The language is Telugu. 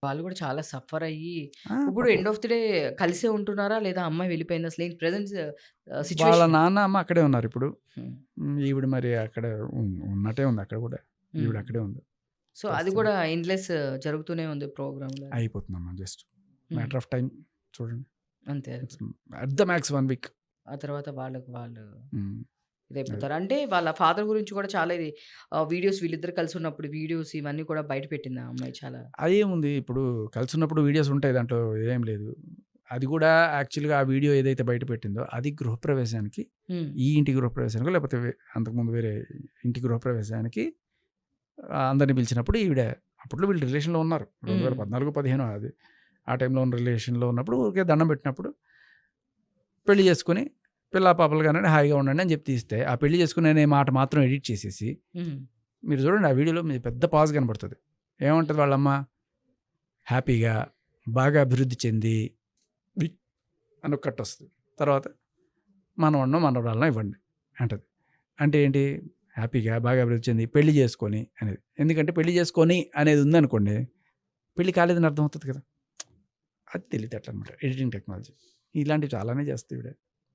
వాళ్ళు గూడా చాలా సఫర్ అయ్యి, ఇప్పుడు పాపం ఎండ్ ఆఫ్ ది డే కలిసే ఉంటున్నారా? లేదా అమ్మాయి వెళ్ళిపోయిందా? అసలేంటి ప్రెజెంట్ వాళ్ళ సిట్యుయేషన్ ఏంటి? నాన్న, అమ్మ అక్కడే ఉన్నారిప్పుడు. హ్మ్. ఈవిడ మరి అక్కడ ఉన్నట్టే ఉంది అక్కడ గూడా. ఈవిడ హ్మ్. అక్కడే ఉంది సో, అది ప్రస్తుతం. గూడా ఎండ్‌లెస్ జరుగుతూనే ఉంది ప్రోగ్రామ్‌లది. అయిపోతుందమ్మా జస్ట్ హ్మ్. మ్యాటర్ ఆఫ్ టైమ్ చూడండి. అంతే. అంతే. It's at the max 1 week. ఆ తర్వాత వాళ్ళకి వాళ్ళు హ్మ్. అది. ఇదైపోతారు. అంటే వాళ్ళ ఫాదర్ గురించి కూడా చాలా ఇది వీడియోస్ వీళ్ళిద్దరు కలిసున్నప్పుడు వీడియోస్ ఇవన్నీ కూడా బయట పెట్టింది ఆ అమ్మాయి చాలా. అదేముంది ఇప్పుడు కలిసున్నప్పుడు వీడియోస్ ఉంటాయి దాంట్లో ఏం లేదు. అది గూడా యాక్చువల్‌గా ఆ వీడియో ఏదైతే బయట పెట్టిందో అది గృహప్రవేశానికి, హ్మ్. ఈ ఇంటి గృహప్రవేశానికో లేకపోతే అంతకుముందు వేరే ఇంటి గృహప్రవేశానికి అందరిని పిలిచినప్పుడు ఈవిడ అప్పట్లో వీళ్ళు రిలేషన్‌లో ఉన్నారు. హ్మ్. 2014, 15 అది. ఆ టైంలో ఉన్న రిలేషన్‌లో ఉన్నప్పుడు ఊరికే దండం పెట్టినప్పుడు పెళ్లి చేసుకొని పిల్లా పాపలు కనండి హాయిగా ఉండండి అని చెప్పి తీస్తే, ఆ పెళ్లి చేసుకుని అనే మాట మాత్రం ఎడిట్ చేసేసి హ్మ్. మీరు చూడండి ఆ వీడియోలో మీకు పెద్ద పాజ్ కనపడుతది. ఏమంటది వాళ్ళమ్మ? హ్యాపీగా, బాగా అభివృద్ధి చెంది వి అని ఒక కట్టొస్తది. తర్వాత మనవడినో, మనవరాలనో ఇవ్వండి అంటది. అంటే ఏంటి? హ్యాపీగా, బాగా అభివృద్ధి చెంది పెళ్లి చేసుకొని అనేది. ఎందుకంటే పెళ్లి చేసుకొని అనేది ఉందనుకోండి, పెళ్లి కాలేదని అర్థమవుతది కదా! అది తెలివితేటలనమాట. Editing technology. ఇలాంటివి చాలానే చేస్తది ఈవిడ.